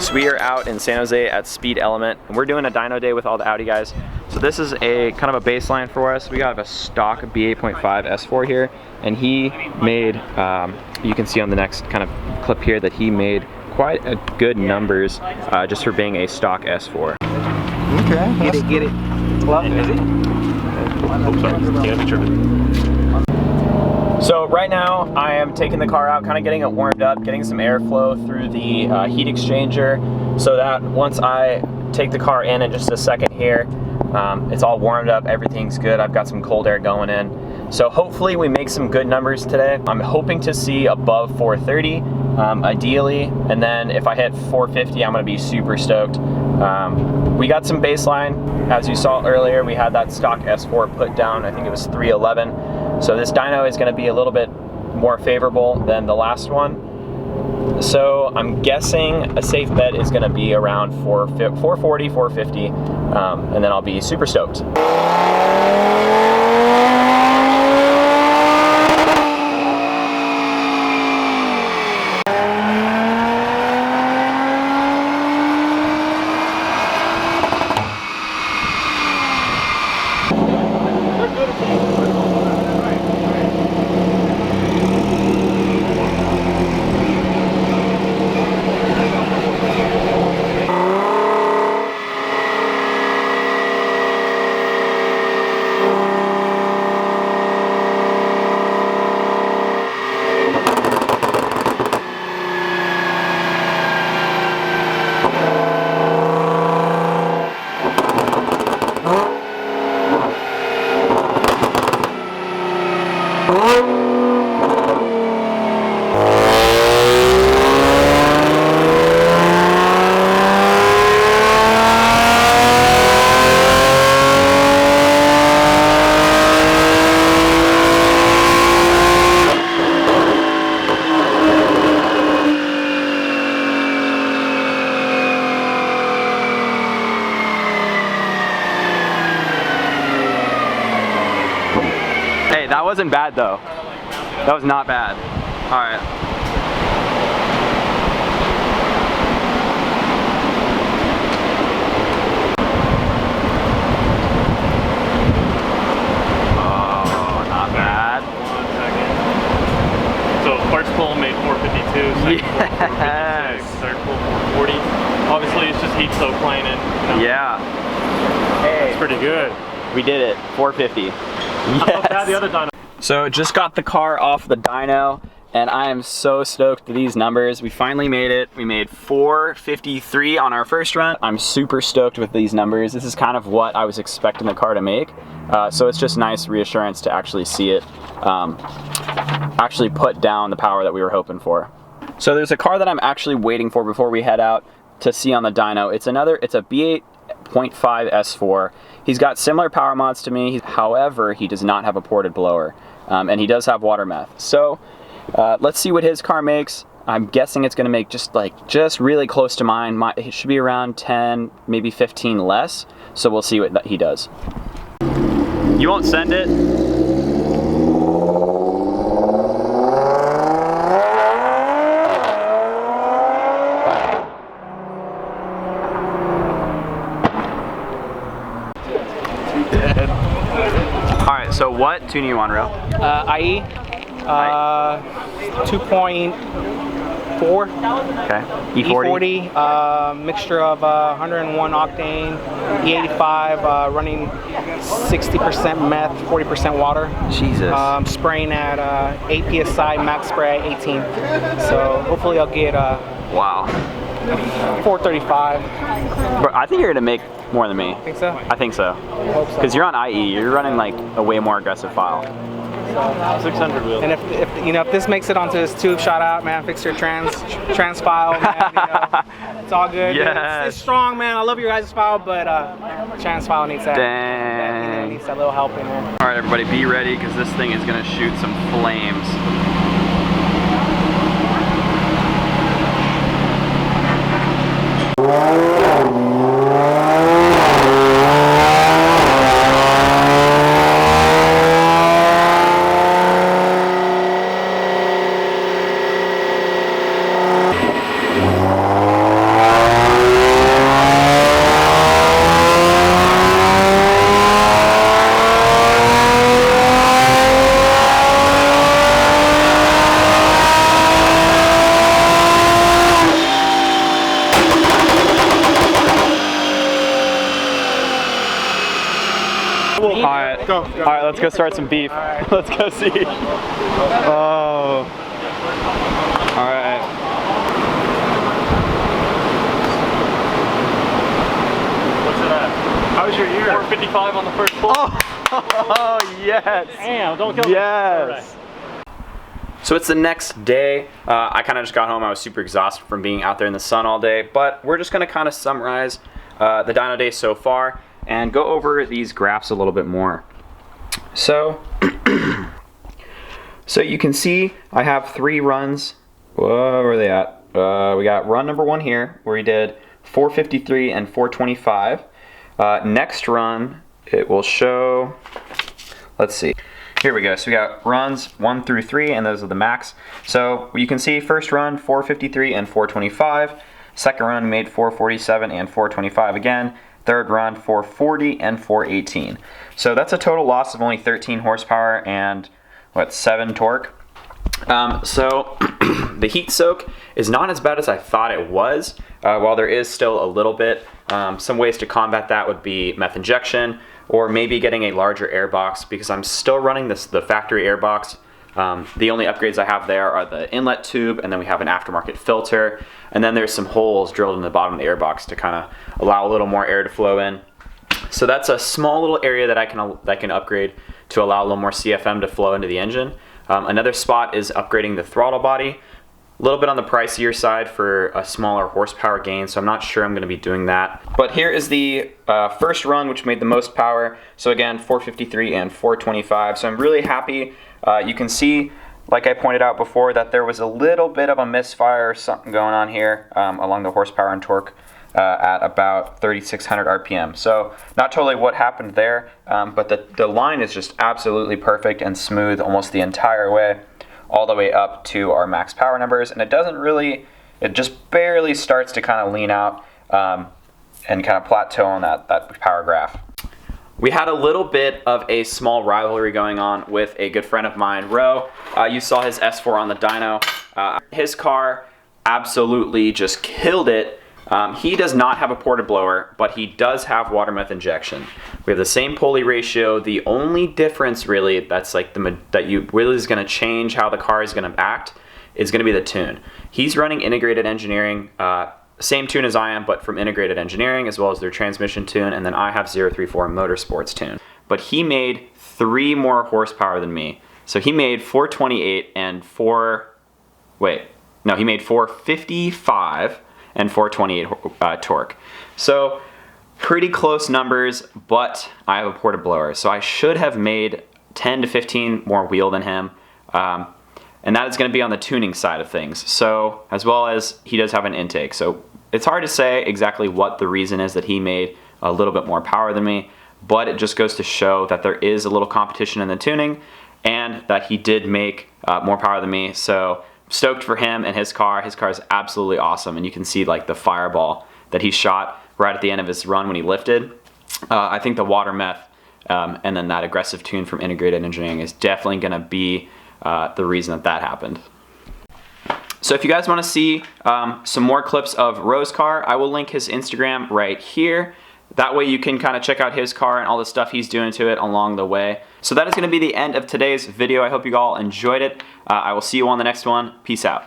folks, we are out in San Jose at SpeedElement, and we're doing a dyno day with all the Audi guys. So this is a kind of a baseline for us. We got a stock B8.5 S4 here, and he made, you can see on the next kind of clip here that he made quite a good numbers just for being a stock S4. Okay. Get it. Well, is it? Oh, sorry. So right now I am taking the car out, kind of getting it warmed up, getting some airflow through the heat exchanger, so that once I take the car in just a second here, it's all warmed up, everything's good. I've got some cold air going in. So hopefully we make some good numbers today. I'm hoping to see above 430, ideally, and then if I hit 450, I'm gonna be super stoked. We got some baseline. As you saw earlier, we had that stock S4 put down, I think it was 311. So this dyno is gonna be a little bit more favorable than the last one. So I'm guessing a safe bet is gonna be around 440, 450, and then I'll be super stoked. That wasn't bad though. That was not bad. All right. Oh, not bad. 1 second. So first pull made 452, second pull 456, third pull 440. Obviously it's just heat soak planing. You know? Yeah. Hey. It's pretty good. We did it. 450. Yes. The other dyno. So just got the car off the dyno, and I am so stoked with these numbers. We finally made it. We made 453 on our first run. I'm super stoked with these numbers. This is kind of what I was expecting the car to make. So it's just nice reassurance to actually see it actually put down the power that we were hoping for. So there's a car that I'm actually waiting for before we head out to see on the dyno. It's a B8.5 S4. He's got similar power mods to me, however, he does not have a ported blower, and he does have water meth. So let's see what his car makes. I'm guessing it's gonna make just really close to mine. It should be around 10, maybe 15 less. So we'll see what he does. You won't send it? Alright, so what tuning you on, Ro? IE 2.4. Okay. E40? E40, mixture of 101 octane, E85, running 60% meth, 40% water. Jesus. Spraying at 8 PSI, max spray at 18. So hopefully I'll get Wow. 435. But I think you're gonna make more than me. Think so? I think so. I hope so. Because you're on IE, you're running like a way more aggressive file. 600 wheels. And if this makes it onto this tube, shout out, man. Fix your trans file, man. It's all good. Yes. It's strong, man. I love your guys' file, but trans file needs that. Dang. Needs that little help in there. All right, everybody, be ready because this thing is gonna shoot some flames. All right, Go. all right, let's go start some beef. Right. Let's go see. Oh, all right. What's it at? How was your year? 455 on the first pull. Oh yes. Damn, don't kill me. Yes. So it's the next day. I kind of just got home. I was super exhausted from being out there in the sun all day, but we're just gonna kind of summarize the dyno day so far and go over these graphs a little bit more. So, so you can see I have 3 runs. Whoa, where are they at? We got run number 1 here, where we did 453 and 425. Next run, it will show, let's see. Here we go. So we got runs 1 through 3, and those are the max. So you can see first run 453 and 425. Second run made 447 and 425 again. Third run 440 and 418. So that's a total loss of only 13 horsepower and what, 7 torque. So the heat soak is not as bad as I thought it was. While there is still a little bit, some ways to combat that would be meth injection, or maybe getting a larger air box, because I'm still running the factory air box. The only upgrades I have there are the inlet tube, and then we have an aftermarket filter, and then there's some holes drilled in the bottom of the air box to kind of allow a little more air to flow in. So that's a small little area that I can upgrade to allow a little more CFM to flow into the engine. Another spot is upgrading the throttle body. A little bit on the pricier side for a smaller horsepower gain, so I'm not sure I'm going to be doing that. But here is the first run, which made the most power. So again, 453 and 425. So I'm really happy. You can see, like I pointed out before, that there was a little bit of a misfire or something going on here along the horsepower and torque at about 3,600 RPM. So not totally what happened there, but the line is just absolutely perfect and smooth almost the entire way, all the way up to our max power numbers, and it just barely starts to kind of lean out and kind of plateau on that power graph. We had a little bit of a small rivalry going on with a good friend of mine, Ro. You saw his S4 on the dyno. His car absolutely just killed it. He does not have a ported blower, but he does have water meth injection. We have the same pulley ratio. The only difference really that's like that you really is going to change how the car is going to act is going to be the tune. He's running integrated engineering, same tune as I am, but from integrated engineering, as well as their transmission tune, and then I have 034 Motorsports tune. But he made 3 more horsepower than me. So he made 428 and he made 455 and 428 torque. So pretty close numbers, but I have a ported blower. So I should have made 10 to 15 more wheel than him. And that is going to be on the tuning side of things. So, as well as he does have an intake. So it's hard to say exactly what the reason is that he made a little bit more power than me, but it just goes to show that there is a little competition in the tuning and that he did make more power than me. So stoked for him and his car. His car is absolutely awesome, and you can see like the fireball that he shot right at the end of his run when he lifted. I think the water meth and then that aggressive tune from integrated engineering is definitely going to be the reason that happened. So if you guys want to see some more clips of Ro's car, I will link his Instagram right here. That way you can kind of check out his car and all the stuff he's doing to it along the way. So that is going to be the end of today's video. I hope you all enjoyed it. I will see you on the next one. Peace out.